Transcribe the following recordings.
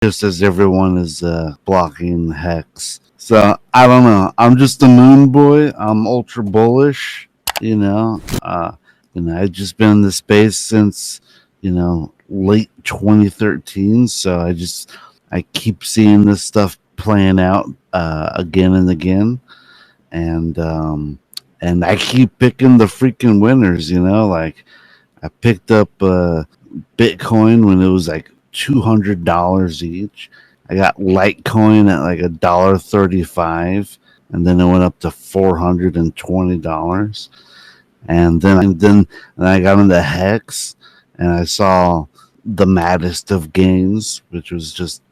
just as everyone is blocking Hex. So I don't know. I'm just a moon boy. I'm ultra bullish. You know, I've just been in the space since late 2013. So I keep seeing this stuff playing out again and again, and I keep picking the freaking winners. Like I picked up Bitcoin when it was like $200 each. I got Litecoin at like $1.35, and then it went up to $420. And then I got into Hex, and I saw the maddest of gains, which was just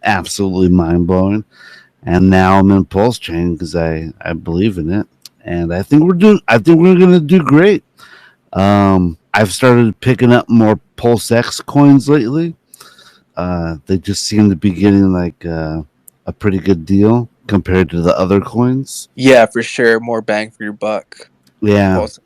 absolutely mind blowing. And now I'm in Pulsechain because I believe in it, and I think we're gonna do great. I've started picking up more Pulsex coins lately. They just seem to be getting like a pretty good deal compared to the other coins. Yeah, for sure. More bang for your buck. Yeah. Pulse.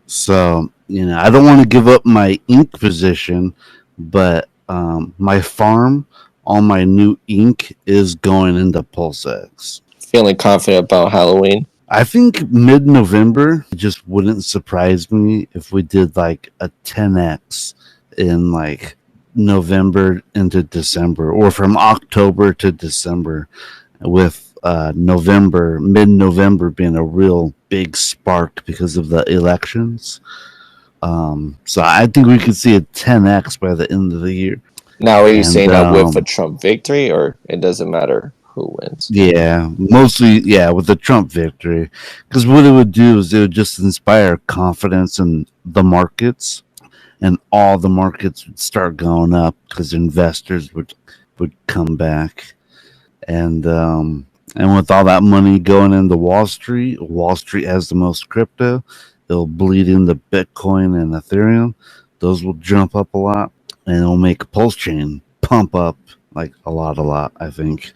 So, I don't want to give up my ink position, but my farm, all my new ink is going into Pulsex. Feeling confident about Halloween. I think mid-November, it just wouldn't surprise me if we did like a 10x in like November into December, or from October to December, with mid-November being a real big spark because of the elections. So I think we could see a 10x by the end of the year. Now, are you saying that with a Trump victory, or it doesn't matter who wins? Yeah, mostly, yeah, with the Trump victory. Because what it would do is it would just inspire confidence in the markets, and all the markets would start going up because investors would come back. And with all that money going into Wall Street has the most crypto. It'll bleed into Bitcoin and Ethereum. Those will jump up a lot, and it'll make Pulse Chain pump up like a lot, I think.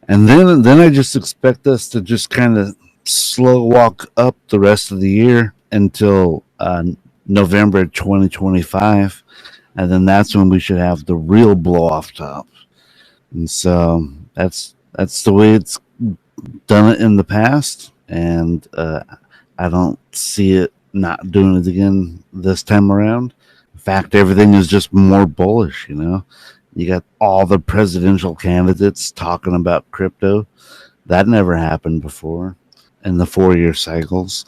And then I just expect us to just kind of slow walk up the rest of the year until November 2025, and then that's when we should have the real blow off top. And so that's the way it's done it in the past, and I don't see it not doing it again this time around. In fact, everything is just more bullish. You got all the presidential candidates talking about crypto. That never happened before in the 4-year cycles.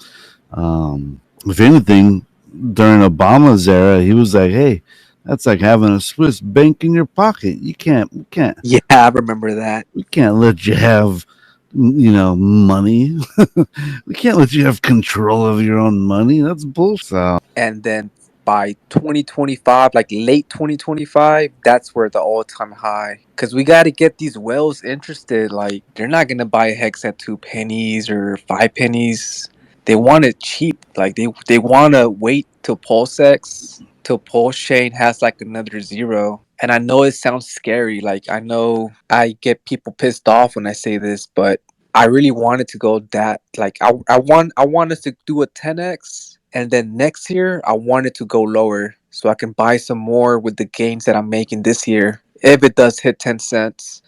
If anything, during Obama's era, he was like, "Hey, that's like having a Swiss bank in your pocket. We can't. Yeah, I remember that. We can't let you have, money. We can't let you have control of your own money. That's bullshit." So, And then by 2025, like late 2025, that's where the all-time high. Because we got to get these whales interested. Like, they're not going to buy a hex at 2 pennies or 5 pennies. They want it cheap. Like, they want to wait till Pulsex, till Pulsechain has like another zero. And I know it sounds scary. Like, I know I get people pissed off when I say this, but I really wanted to go that. Like, I want us to do a 10x. And then next year, I want it to go lower so I can buy some more with the gains that I'm making this year if it does hit 10 cents.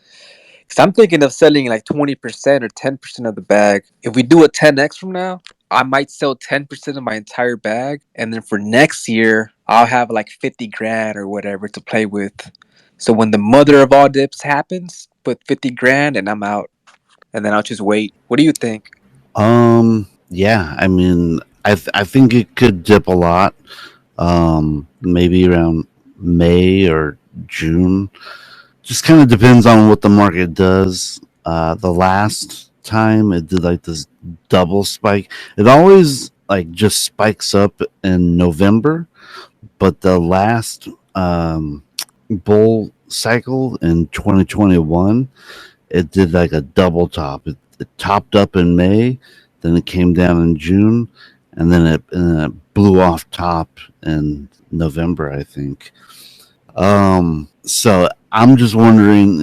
Because I'm thinking of selling like 20% or 10% of the bag. If we do a 10x from now, I might sell 10% of my entire bag. And then for next year, I'll have like 50 grand or whatever to play with. So when the mother of all dips happens, put 50 grand and I'm out. And then I'll just wait. What do you think? yeah, I mean, I think it could dip a lot. Maybe around May or June. Just kind of depends on what the market does. The last time it did like this double spike. It always like just spikes up in November, but the last bull cycle in 2021, it did like a double top. It topped up in May, then it came down in June, and then it blew off top in November, I think. So I'm just wondering,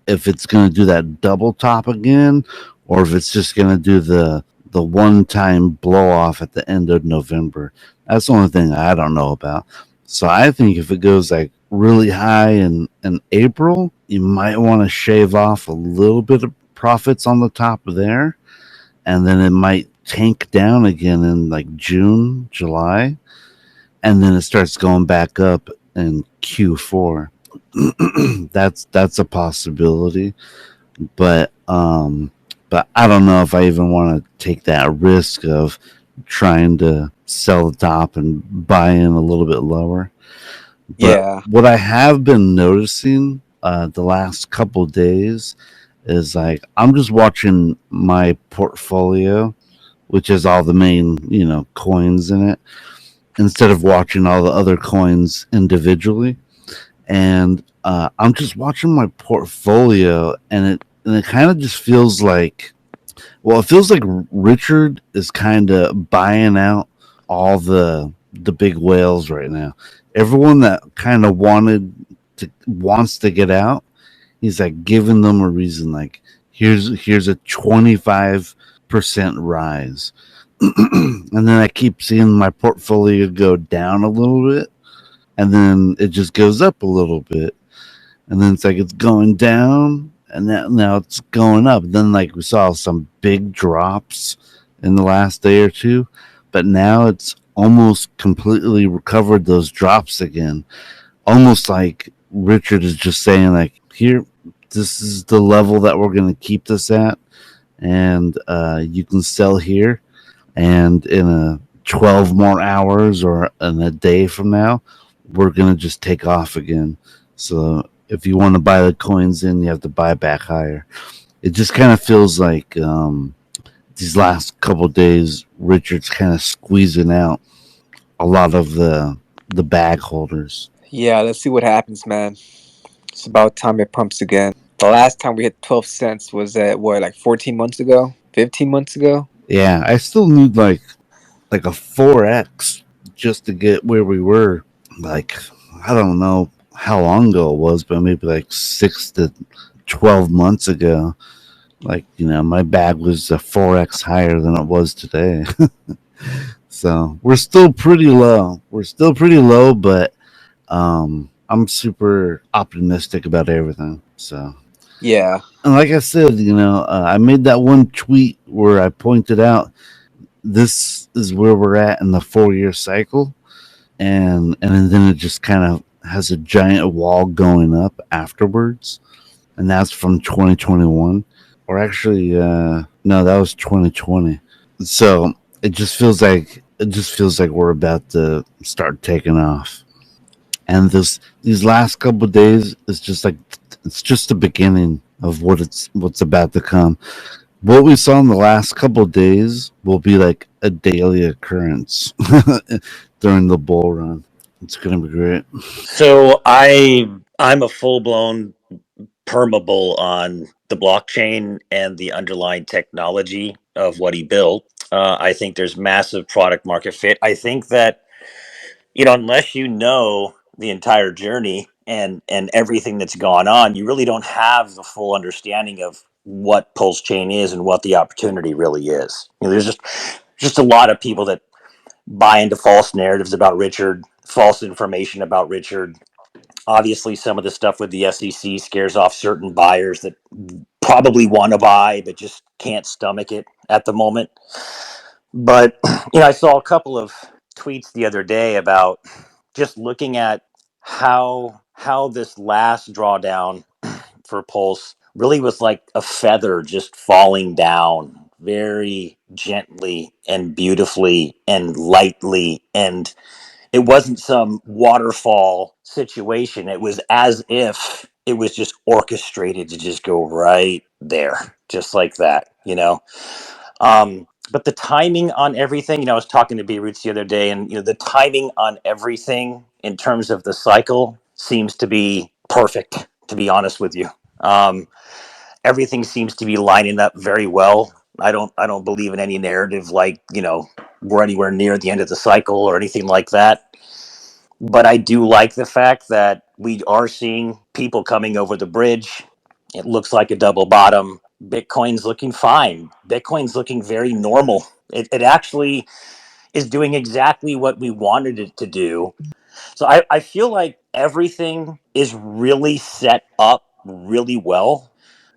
if it's going to do that double top again, or if it's just going to do the one time blow off at the end of November. That's the only thing I don't know about. So I think if it goes like really high in April, you might want to shave off a little bit of profits on the top of there, and then it might tank down again in like June, July, and then it starts going back up in Q4. That's a possibility, but I don't know if I even want to take that risk of trying to sell the top and buy in a little bit lower. But Yeah. what I have been noticing the last couple days is like I'm just watching my portfolio, which is all the main coins in it, instead of watching all the other coins individually. And I'm just watching my portfolio, and it kind of just feels like, well, it feels like Richard is kind of buying out all the big whales right now. Everyone that kind of wants to get out, he's like giving them a reason. Like here's a 25% rise, and then I keep seeing my portfolio go down a little bit, and then it just goes up a little bit, and then it's like it's going down, and now it's going up. Then like we saw some big drops in the last day or two, but now it's almost completely recovered those drops again. Almost like Richard is just saying like, here, this is the level that we're going to keep this at, and you can sell here, and in a 12 more hours or in a day from now, we're going to just take off again. So if you want to buy the coins in, you have to buy back higher. It just kind of feels like these last couple of days, Richard's kind of squeezing out a lot of the bag holders. Yeah, let's see what happens, man. It's about time it pumps again. The last time we hit 12 cents was at what, like 14 months ago? 15 months ago? Yeah, I still need like a 4x just to get where we were. Like, I don't know how long ago it was, but maybe like 6 to 12 months ago. Like, my bag was a 4x higher than it was today. So we're still pretty low. We're still pretty low, but I'm super optimistic about everything. So, Yeah. and like I said, I made that one tweet where I pointed out this is where we're at in the 4 year cycle, and then it just kind of has a giant wall going up afterwards, and that's from 2021, or actually, no, that was 2020. So it just feels like we're about to start taking off, and these last couple of days is just like it's just the beginning of what's about to come. What we saw in the last couple of days will be like a daily occurrence during the bull run. It's gonna be great. So I'm a full blown permabull on the blockchain and the underlying technology of what he built. I think there's massive product market fit. I think that unless you know the entire journey and everything that's gone on, you really don't have the full understanding of what Pulsechain is and what the opportunity really is. There's just a lot of people that buy into false narratives about Richard, false information about Richard. Obviously, some of the stuff with the SEC scares off certain buyers that probably want to buy but just can't stomach it at the moment. But I saw a couple of tweets the other day about just looking at how this last drawdown for Pulse really was like a feather just falling down very gently and beautifully and lightly, and it wasn't some waterfall situation. It was as if it was just orchestrated to just go right there, just like that. But the timing on everything, I was talking to B Roots the other day, and the timing on everything in terms of the cycle seems to be perfect, to be honest with you. Um, Everything seems to be lining up very well. I don't believe in any narrative like, we're anywhere near the end of the cycle or anything like that. But I do like the fact that we are seeing people coming over the bridge. It looks like a double bottom. Bitcoin's looking fine. Bitcoin's looking very normal. It actually is doing exactly what we wanted it to do. So I feel like everything is really set up really well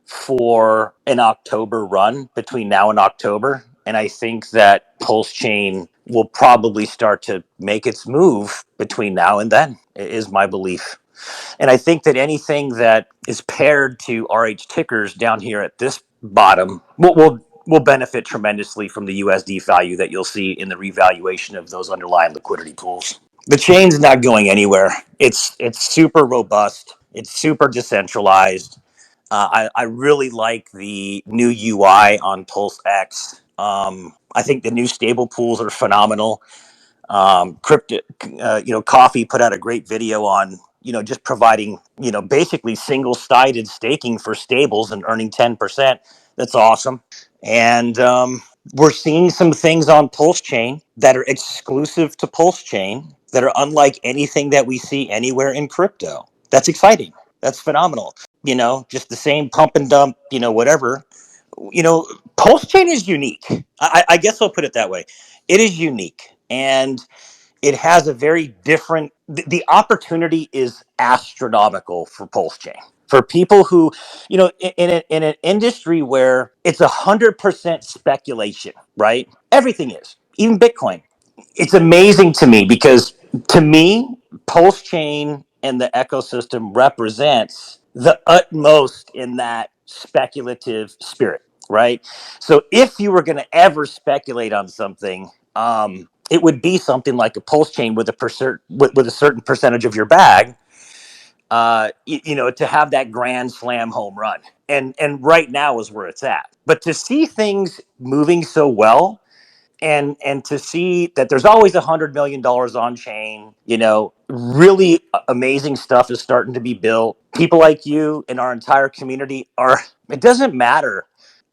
for an October run between now and October. And I think that Pulse Chain will probably start to make its move between now and then, is my belief. And I think that anything that is paired to RH tickers down here at this bottom will benefit tremendously from the USD value that you'll see in the revaluation of those underlying liquidity pools. The chain's not going anywhere. It's super robust. It's super decentralized. I really like the new UI on Pulsex. I think the new stable pools are phenomenal. Crypto, Coffee put out a great video on, just providing, basically single-sided staking for stables and earning 10%. That's awesome. And we're seeing some things on Pulse Chain that are exclusive to Pulse Chain that are unlike anything that we see anywhere in crypto. That's exciting. That's phenomenal. Just the same pump and dump, whatever. Pulse Chain is unique. I guess I'll put it that way. It is unique. And it has a very different, the opportunity is astronomical for Pulse Chain. For people who, in an industry where it's 100% speculation, right? Everything is, even Bitcoin. It's amazing to me because, to me, Pulse Chain and the ecosystem represents the utmost in that speculative spirit, right? So if you were going to ever speculate on something, it would be something like a Pulse Chain with with a certain percentage of your bag, to have that grand slam home run. And right now is where it's at. But to see things moving so well, and to see that there's always $100 million on chain, really amazing stuff is starting to be built. People like you and our entire community it doesn't matter,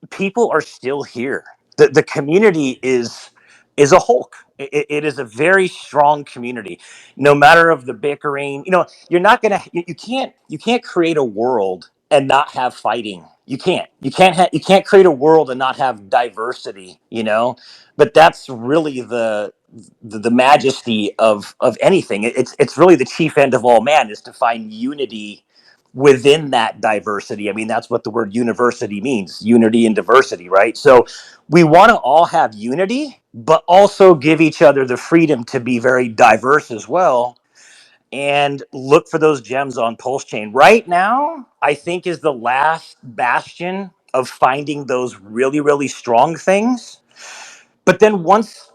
people are still here. The community is a Hulk. It is a very strong community, no matter of the bickering. You're not gonna, you can't create a world and not have fighting. You can't create a world and not have diversity. But that's really the majesty of anything. It's really the chief end of all man, is to find unity within that diversity. I mean, that's what the word university means, unity and diversity, right? So we want to all have unity, but also give each other the freedom to be very diverse as well, and look for those gems on Pulse Chain. Right now, I think, is the last bastion of finding those really, really strong things. But then once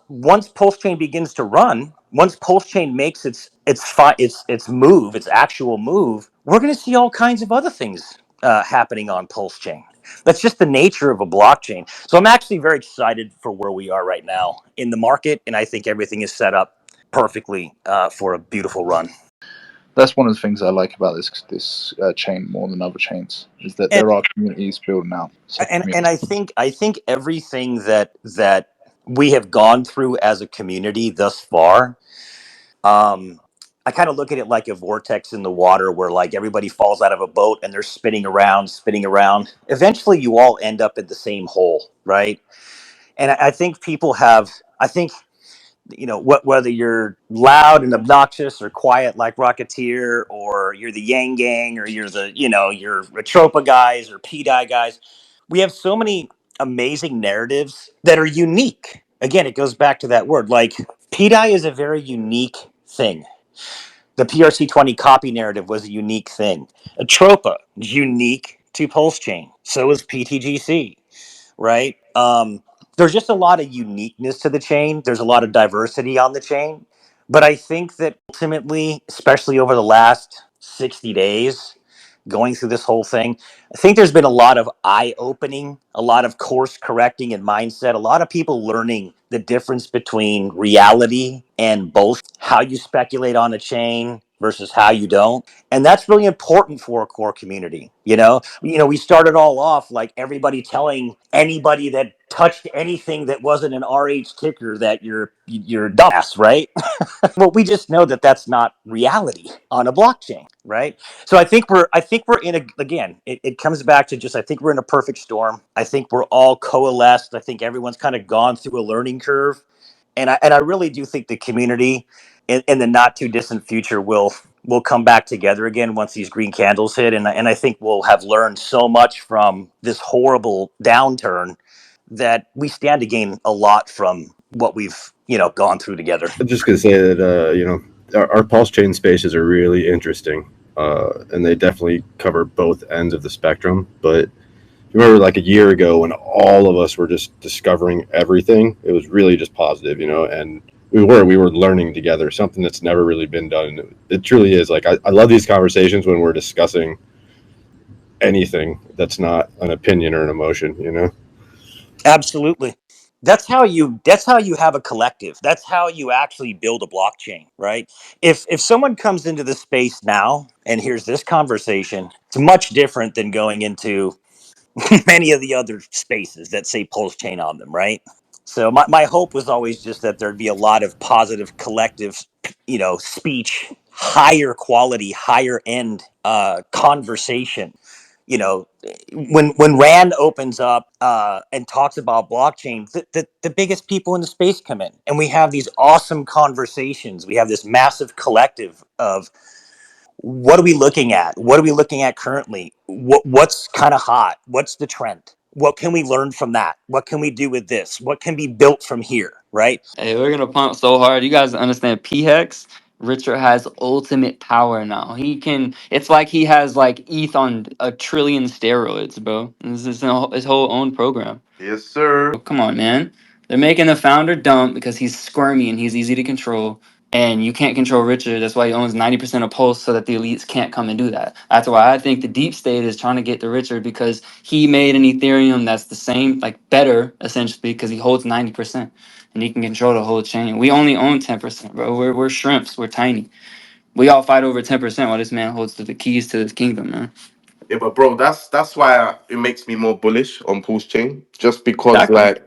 Pulse Chain begins to run, once Pulse Chain makes its move, its actual move, we're going to see all kinds of other things happening on Pulse Chain. That's just the nature of a blockchain. So I'm actually very excited for where we are right now in the market, and I think everything is set up perfectly for a beautiful run. That's one of the things I like about this chain more than other chains, is that there are communities building out. And I think everything that we have gone through as a community thus far, I kind of look at it like a vortex in the water, where like everybody falls out of a boat and they're spinning around, spinning around. Eventually, you all end up in the same hole, right? And I think people have, I think, whether you're loud and obnoxious or quiet like Rocketeer, or you're the Yang Gang, or you're you're Retropa guys or PDI guys, we have so many amazing narratives that are unique. Again, it goes back to that word. Like, PDI is a very unique thing. The PRC20 copy narrative was a unique thing. Atropa is unique to Pulse Chain. So is PTGC, right? There's just a lot of uniqueness to the chain. There's a lot of diversity on the chain. But I think that ultimately, especially over the last 60 days, going through this whole thing, I think there's been a lot of eye-opening, a lot of course correcting and mindset, a lot of people learning the difference between reality and both, how you speculate on a chain versus how you don't. And that's really important for a core community. We started all off like everybody telling anybody that touched anything that wasn't an RH ticker that you're a dumbass, right? Well, we just know that that's not reality on a blockchain, right? So I think we're in again, it comes back to just, I think we're in a perfect storm. I think we're all coalesced. I think everyone's kind of gone through a learning curve, And I really do think the community in the not too distant future will come back together again once these green candles hit, and I think we'll have learned so much from this horrible downturn that we stand to gain a lot from what we've gone through together. I'm just gonna say that our pulse chain spaces are really interesting, and they definitely cover both ends of the spectrum. But you remember, like a year ago, when all of us were just discovering everything, it was really just positive, and we were learning together, something that's never really been done. It truly is. Like I love these conversations when we're discussing anything that's not an opinion or an emotion. Absolutely. That's how you have a collective. That's how you actually build a blockchain, right? If someone comes into the space now and hears this conversation, it's much different than going into many of the other spaces that say pulse chain on them, right? So my hope was always just that there'd be a lot of positive collective, speech, higher quality, higher end conversation. When Rand opens up and talks about blockchain, the biggest people in the space come in, and we have these awesome conversations. We have this massive collective of what are we looking at? What are we looking at currently? What's kind of hot? What's the trend? What can we learn from that? What can we do with this? What can be built from here? Right? Hey, we're gonna pump so hard. You guys understand P-Hex? Richard has ultimate power now. He can. It's like he has like ETH on a trillion steroids, bro. This is his whole own program. Yes, sir. Come on, man. They're making the founder dumb because he's squirmy and he's easy to control. And you can't control Richard. That's why he owns 90% of Pulse so that the elites can't come and do that. That's why I think the deep state is trying to get to Richard because he made an Ethereum that's the same, like better, essentially, because he holds 90% and he can control the whole chain. We only own 10%, bro. We're shrimps. We're tiny. We all fight over 10% while this man holds the keys to his kingdom, man. Yeah, but bro, that's why it makes me more bullish on Pulse Chain. Just because, Exactly. like,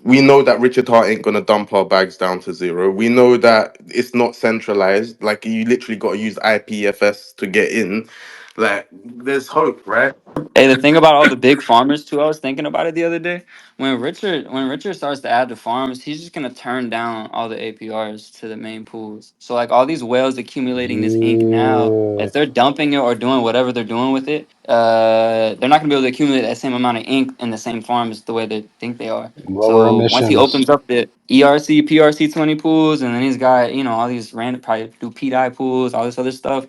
we know that Richard Hart ain't gonna dump our bags down to zero. We know that it's not centralized. Like, you literally got to use IPFS to get in. Like, there's hope, right? Hey, the thing about all the big farmers too, I was thinking about it the other day. When Richard starts to add the farms, he's just gonna turn down all the APRs to the main pools. So like all these whales accumulating this ink now, if they're dumping it or doing whatever they're doing with it, they're not gonna be able to accumulate that same amount of ink in the same farms the way they think they are. Lower So once he emissions. opens up the ERC, PRC 20 pools, and then he's got all these random probably do PDI pools, all this other stuff.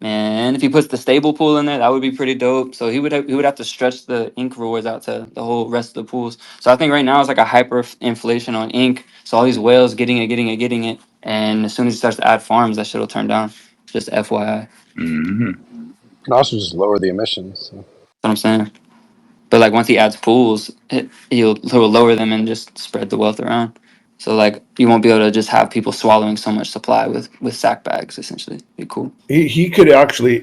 Man, if he puts the stable pool in there, that would be pretty dope. So he would have to stretch the ink rewards out to the whole rest of the pools. So I think right now it's like a hyper inflation on ink. So all these whales getting it, and as soon as he starts to add farms, that shit will turn down. Just FYI. You can also just lower the emissions. So. That's what I'm saying. But like once he adds pools, he'll lower them and just spread the wealth around. So like you won't be able to just have people swallowing so much supply with sack bags. Essentially, be cool. He could actually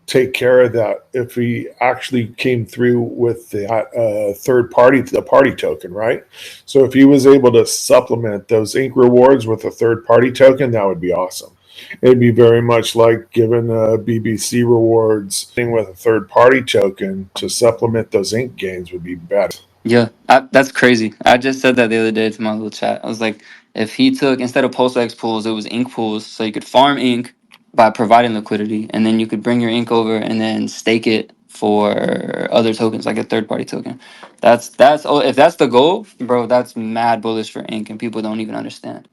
take care of that if he actually came through with the third party, the party token, right? So if he was able to supplement those ink rewards with a third party token, that would be awesome. It'd be very much like giving BBC rewards with a third party token to supplement those ink gains would be better. Yeah, that's crazy. I just said that the other day to my little chat. I was like, if he took, instead of Pulsex pools, it was ink pools. So you could farm ink by providing liquidity, and then you could bring your ink over and then stake it for other tokens, like a third party token. If that's the goal, bro, that's mad bullish for ink, and people don't even understand.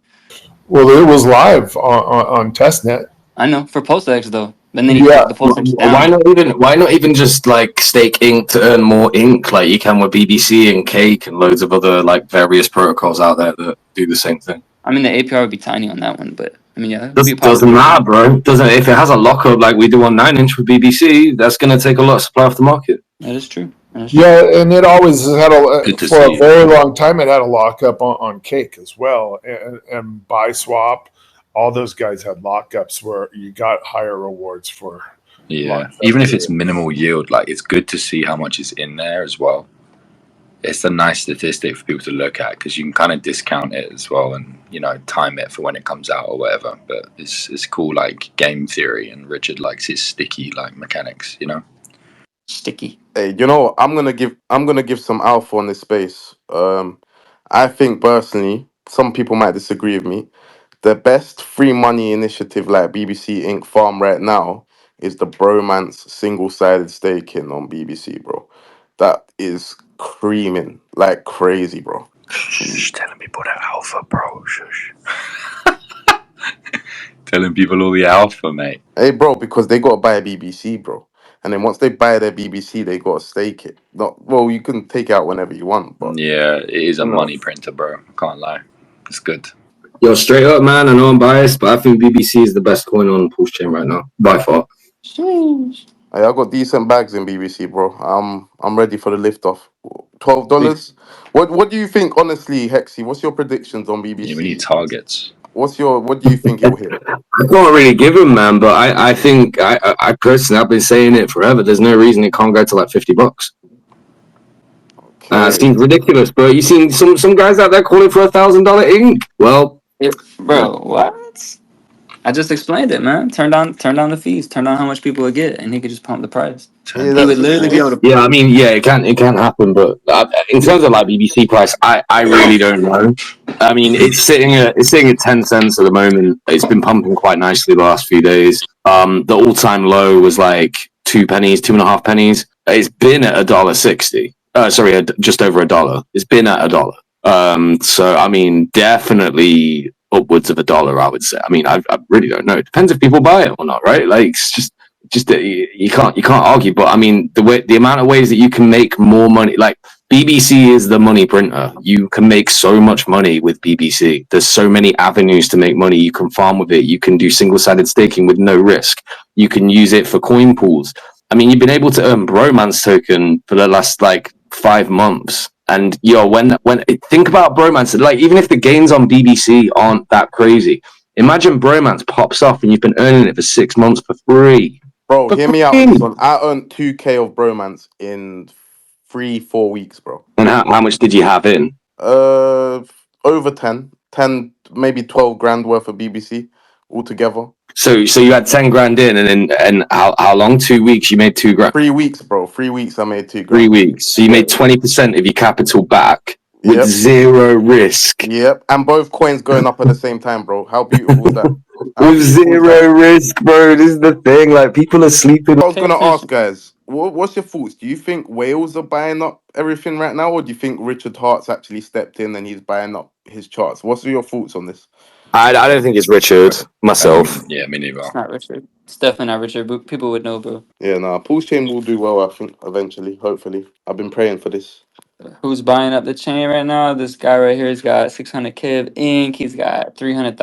Well, it was live on testnet. I know for Pulsex though, and then he Yeah. took the Pulsex Why down. not even just like stake ink to earn more ink like you can with BBC and Cake and loads of other like various protocols out there that do the same thing? I mean, the APR would be tiny on that one, but I mean, yeah, it would be a Doesn't possibility. matter, bro. Doesn't if it has a lockup like we do on 9-inch with BBC, that's gonna take a lot of supply off the market. That is true. True. Yeah, and it always had for a very you. long time. It had a lockup on Cake as well, and buy swap. All those guys had lockups where you got higher rewards for. Yeah, even if it's minimal yield, like it's good to see how much is in there as well. It's a nice statistic for people to look at because you can kind of discount it as well and time it for when it comes out or whatever. But it's cool like game theory, and Richard likes his sticky like mechanics, Sticky. Hey, I'm gonna give some alpha on this space. I think personally, some people might disagree with me. The best free money initiative like BBC Inc. Farm right now is the Bromance single-sided staking on BBC, bro. That is creaming like crazy, bro. Shh, telling people the alpha, bro. Shush. Telling people all the alpha, mate. Hey, bro, because they gotta buy a BBC, bro. And then once they buy their BBC, they gotta stake it. Not well, you can take it out whenever you want, but Yeah, it is a you know. money printer, bro. I can't lie. It's good. Yo, straight up, man. I know I'm biased, but I think BBC is the best coin on Pulsechain right now, by far. Sheesh. Hey, I got decent bags in BBC, bro. I'm ready for the lift off. $12. What do you think, honestly, Hexy? What's your predictions on Yeah, we need BBC? targets. What do you think it will hit? I can't really give him, man, but I think I personally, I've been saying it forever. There's no reason it can't go to like $50. Okay. It seems ridiculous, but you seen some guys out there calling for $1,000 ink. Well, Bro, what? I just explained it, man. Turn down the fees. Turn down how much people would get, and he could just pump the price. Yeah, He would literally be able to. yeah, I mean, yeah, it can happen, but in terms of like BBC price, I really don't know. I mean, it's sitting at 10 cents at the moment. It's been pumping quite nicely the last few days. The all-time low was like 2 pennies, 2.5 pennies. It's been at $1.60. Sorry, just over $1. It's been at $1. So I mean, definitely upwards of $1, I would say. I mean, I really don't know. It depends if people buy it or not, right? Like, it's just you can't argue. But I mean, the amount of ways that you can make more money, like BBC is the money printer. You can make so much money with BBC. There's so many avenues to make money. You can farm with it. You can do single-sided staking with no risk. You can use it for coin pools. I mean, you've been able to earn Bromance token for the last like 5 months. And when think about Bromance, like even if the gains on BBC aren't that crazy, imagine Bromance pops off and you've been earning it for 6 months for free. bro, hear me out on this one. I earned 2K of Bromance in 3-4 weeks, bro. And how much did you have in? Over 10, maybe 12 grand worth of BBC altogether. So you had 10 grand in, and how long? 2 weeks. You made 2 grand. 3 weeks, bro. 3 weeks. I made 2 grand. 3 weeks. So you made 20% of your capital back with Yep. zero risk. Yep, and both coins going up at the same time, bro. How beautiful is that? With zero risk, bro. This is the thing. Like, people are sleeping. I was gonna ask, guys, what's your thoughts? Do you think whales are buying up everything right now, or do you think Richard Hart's actually stepped in and he's buying up his charts? What's your thoughts on this? I don't think it's Richard, myself. Yeah, me neither. It's not Richard. It's definitely not Richard. But people would know, bro. Yeah, nah, Pulsechain will do well, I think, eventually, hopefully. I've been praying for this. Who's buying up the chain right now? This guy right here. He's got 600K of ink. He's got $300,000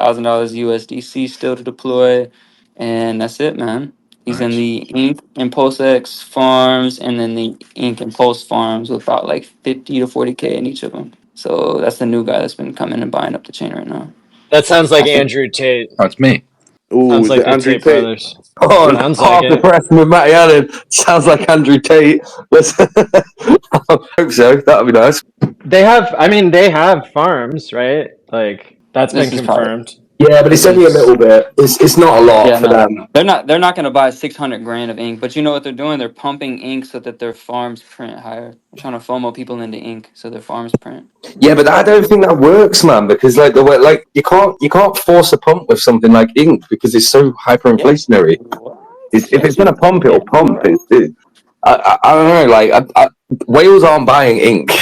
USDC still to deploy, and that's it, man. He's in Nice. the ink and Pulsex farms, and then the ink and Pulse farms with about like 50 to 40K in each of them. So that's the new guy that's been coming and buying up the chain right now. That sounds like I think- Andrew Tate. Oh, it's me. Ooh, Sounds is like it the Andrew Tate Tate? brothers. Oh, Sounds half like the it. press with Matty Allen. Sounds like Andrew Tate. I hope so. That would be nice. They have farms, right? Like that's This been is probably- confirmed. Yeah, but it's only a little bit. It's not a lot Yeah, for no. them. They're not gonna buy 600 grand of ink, but you know what they're doing? They're pumping ink so that their farms print higher. They're trying to FOMO people into ink so their farms print. Yeah, but I don't think that works, man. Because like the way, like you can't force a pump with something like ink because it's so hyperinflationary. If it's gonna pump, it'll pump. I don't know. Like whales aren't buying ink.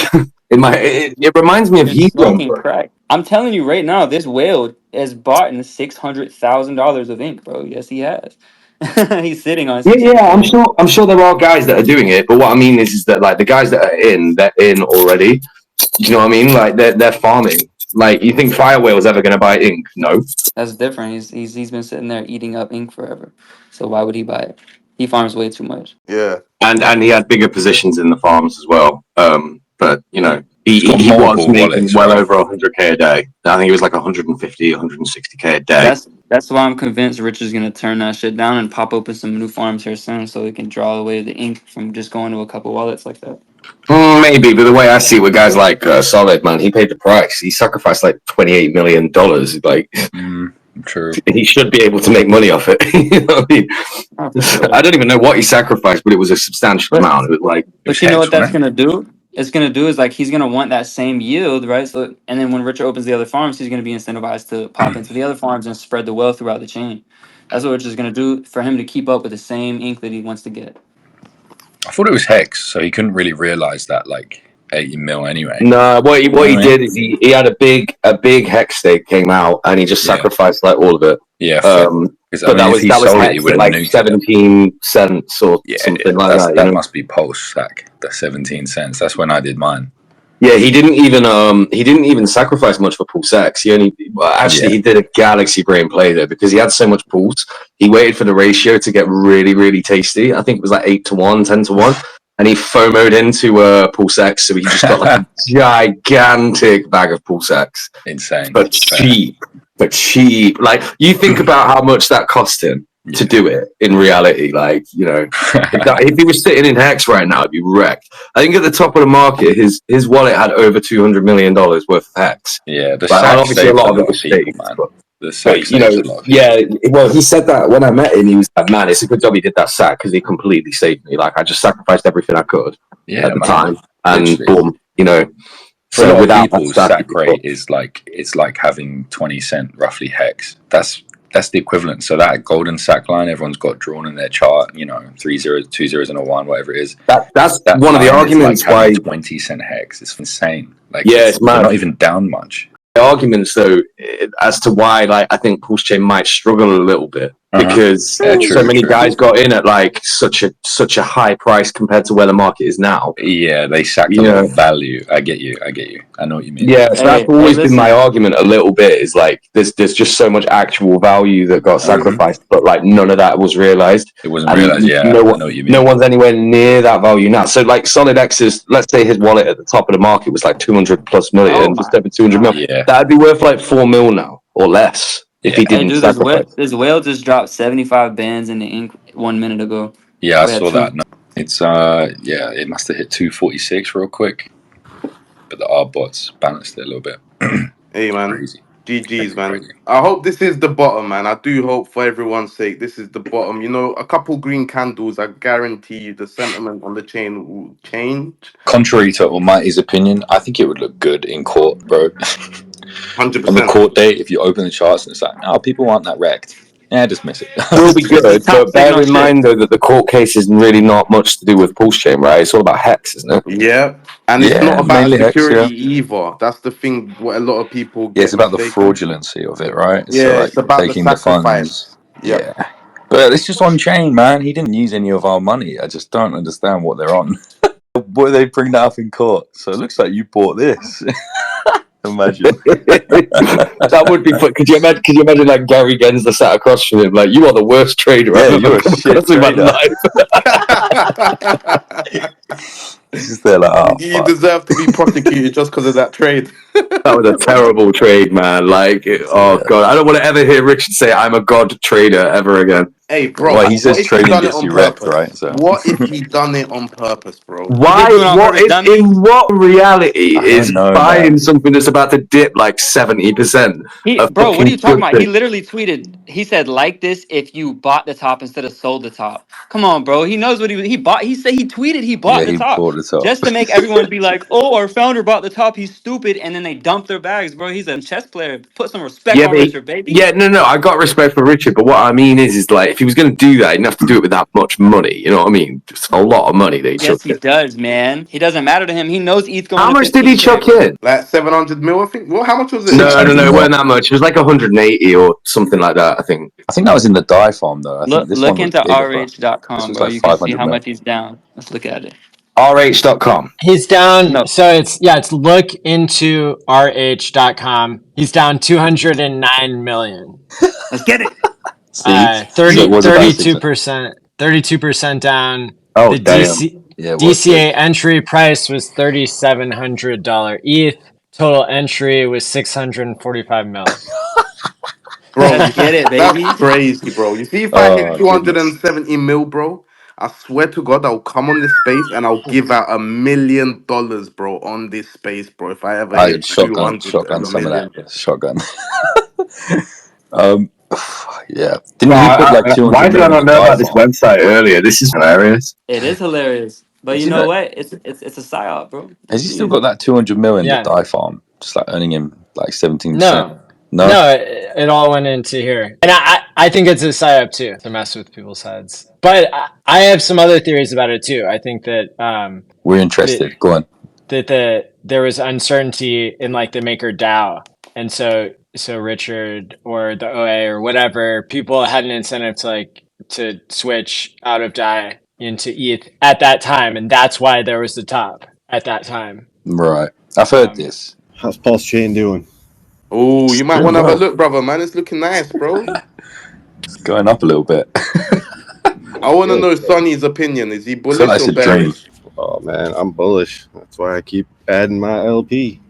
It reminds me of You're smoking hedron. crack. I'm telling you right now, this whale has bought in $600,000 of ink, bro. Yes, he has. He's sitting on. Yeah, I'm sure there are guys that are doing it, but what I mean is that like the guys that are they're in already. Do you know what I mean? Like they're farming. Like you think Fire Whale's ever gonna buy ink? No. That's different. He's been sitting there eating up ink forever. So why would he buy it? He farms way too much. Yeah. And he had bigger positions in the farms as well. But you know, he got was multiple making wallets, well right? over 100K a day. I think it was like 150, 160K a day. That's why I'm convinced Richard's gonna turn that shit down and pop open some new farms here soon, so he can draw away the ink from just going to a couple wallets like that. Maybe, but the way I see it with guys like Solid, man, he paid the price. He sacrificed like $28 million. Like, True. he should be able to make money off it. You know what I mean? Oh, for sure. I don't even know what he sacrificed, but it was a substantial amount. It was like, But you know what that's gonna do? it's gonna do is like he's gonna want that same yield, right? So and then when Richard opens the other farms, he's gonna be incentivized to pop into the other farms and spread the wealth throughout the chain. That's what Richard's gonna do for him to keep up with the same ink that he wants to get. I thought it was hex, so he couldn't really realize that like 80 mil anyway. No, what he did is he had a big hex stake came out and he just sacrificed like all of it. Yeah, but that was hex at like 17 cents or something like that. That must be Pulsechain, the 17 cents. That's when I did mine. Yeah, he didn't even sacrifice much for Pulsex. He did a galaxy brain play there because he had so much pulse. He waited for the ratio to get really, really tasty. I think it was like 8-1, 10-1. And he FOMO'd into Pulsex, so he just got like a gigantic bag of Pulsex. Insane. But cheap. Like, you think about how much that cost him to do it in reality. Like, if he was sitting in Hex right now, he'd be wrecked. I think at the top of the market, his wallet had over $200 million worth of Hex. Yeah, obviously a lot of it was staked. He said that when I met him, he was like, man, it's a good job he did that sack because he completely saved me. Like, I just sacrificed everything I could at the time. And boom, For a lot of people, sack rate is like, it's like having 20 cent roughly Hex. That's the equivalent. So that golden sack line, everyone's got drawn in their chart, 3 zeros, 2 zeros, and a 1, whatever it is. That's one of the arguments why 20 cent Hex. It's insane. Like, it's mad. Not even down much. Arguments though as to why I think Pulsechain might struggle a little bit because so many guys got in at like such a high price compared to where the market is now. Yeah, they sacked a lot of value. I get you. I know what you mean. Yeah, so that's always been my argument a little bit is like there's just so much actual value that got sacrificed, but like none of that was realized. It wasn't realized. Yeah, I know what you mean. No one's anywhere near that value now. So like Solid X's, let's say his wallet at the top of the market was like 200+ million, just over 200 million. Yeah. That'd be worth like 4 mil now or less if he didn't sacrifice. This whale just dropped 75 bands in the ink 1 minute ago. Yeah, I saw that. No, it's it must have hit 246 real quick, but the R bots balanced it a little bit. Hey man, Crazy. GG's man. I hope this is the bottom, man. I do hope for everyone's sake this is the bottom. A couple green candles, I guarantee you the sentiment on the chain will change. Contrary to Almighty's opinion, I think it would look good in court, bro. 100%. On the court date, if you open the charts and it's like, people aren't that wrecked. Yeah, dismiss it. Will be good, but bear in mind though that the court case is really not much to do with Pulsechain, right? It's all about Hex, isn't it? Yeah, and it's not about security either. That's the thing. What a lot of people get it's about the mistaken. fraudulency of it, right? Yeah, it's about taking the sacrifice. Yeah, but it's just on chain, man. He didn't use any of our money. I just don't understand what they're on. Why they bring that up in court? So it looks like you bought this. Imagine that would be fun. Could you imagine like Gary Gensler sat across from him like, you are the worst trader I've ever come across in my life. It's just there like, you deserve to be prosecuted just because of that trade. That was a terrible trade, man. Like, oh god, I don't want to ever hear Richard say I'm a god trader ever again. Hey, bro. Well, he says trading gets you wrecked, right? So. What if he done it on purpose, bro? Why? In what reality is buying something that's about to dip like 70%? Bro, what are you talking about? He literally tweeted. He said, "Like this if you bought the top instead of sold the top." Come on, bro. He knows what he bought. He said he tweeted he bought the top just to make everyone be like, "Oh, our founder bought the top. He's stupid," and then they dump their bags, bro. He's a chess player. Put some respect on Richard, baby. Yeah, no, I got respect for Richard, but what I mean is like if he was going to do that, he didn't have to do it with that much money. You know what I mean? It's a lot of money they Yes, he does, man. He doesn't matter to him. He knows ETH going. How much did he chuck in? Like 700 mil, I think. Well, how much was it? No, it wasn't that much. It was like 180 or something like that, I think. I think that was in the DAI farm, though. Look into rh.com, bro. You can see how much he's down. Let's look at it. rh.com. He's down. No. So it's look into rh.com. He's down 209 million. Let's get it. 32% down. Oh, the DCA entry price was $3,700 ETH. Total entry was 645 mil. Bro, get it, baby. That's crazy, bro. You see, if I hit 270 mil, bro, I swear to God, I'll come on this space and I'll give out $1 million, bro, on this space, bro. If I ever hit shotgun some of that. Shotgun. Yeah. Didn't he put like 200 why did I not know about this website earlier? This is hilarious. It is hilarious. But Is you he know not? what? It's a psyop, bro. Has he It's still easy. got that 200 mil in the Yeah. dye farm? Just like earning him like 17%. No. No. No, it all went into here. And I think it's a psyop too, to mess with people's heads. But I have some other theories about it too. I think that We're that interested. Go on. there was uncertainty in like the maker DAO. And so Richard or the OA or whatever, people had an incentive to like to switch out of DAI into ETH at that time, and that's why there was the top at that time. Right. I've heard this. How's Pulsechain doing? Oh, you might Doing want to have a well. look, brother, man. It's looking nice, bro. It's going up a little bit. I want to Good. know Sonny's opinion. Is he I feel like bullish it's or a dream. bearish? Oh man, I'm bullish. That's why I keep adding my LP,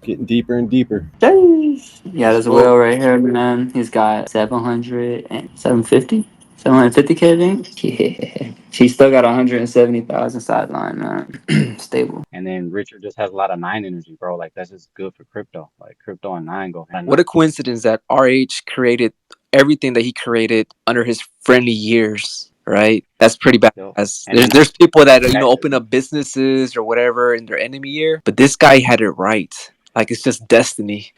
getting deeper and deeper. Jeez. Yeah, there's a whale Smoke. right here, man. He's got 750, 750K, I think. Yeah. She's still got 170,000 sideline, man. Stable. And then Richard just has a lot of nine energy, bro. Like that's just good for crypto. Like crypto and nine go hand in What a coincidence that RH created everything that he created under his friendly years, right? That's pretty hand. badass. And then There's people that that, open up businesses or whatever in their enemy year, but this guy had it right. Like it's just destiny.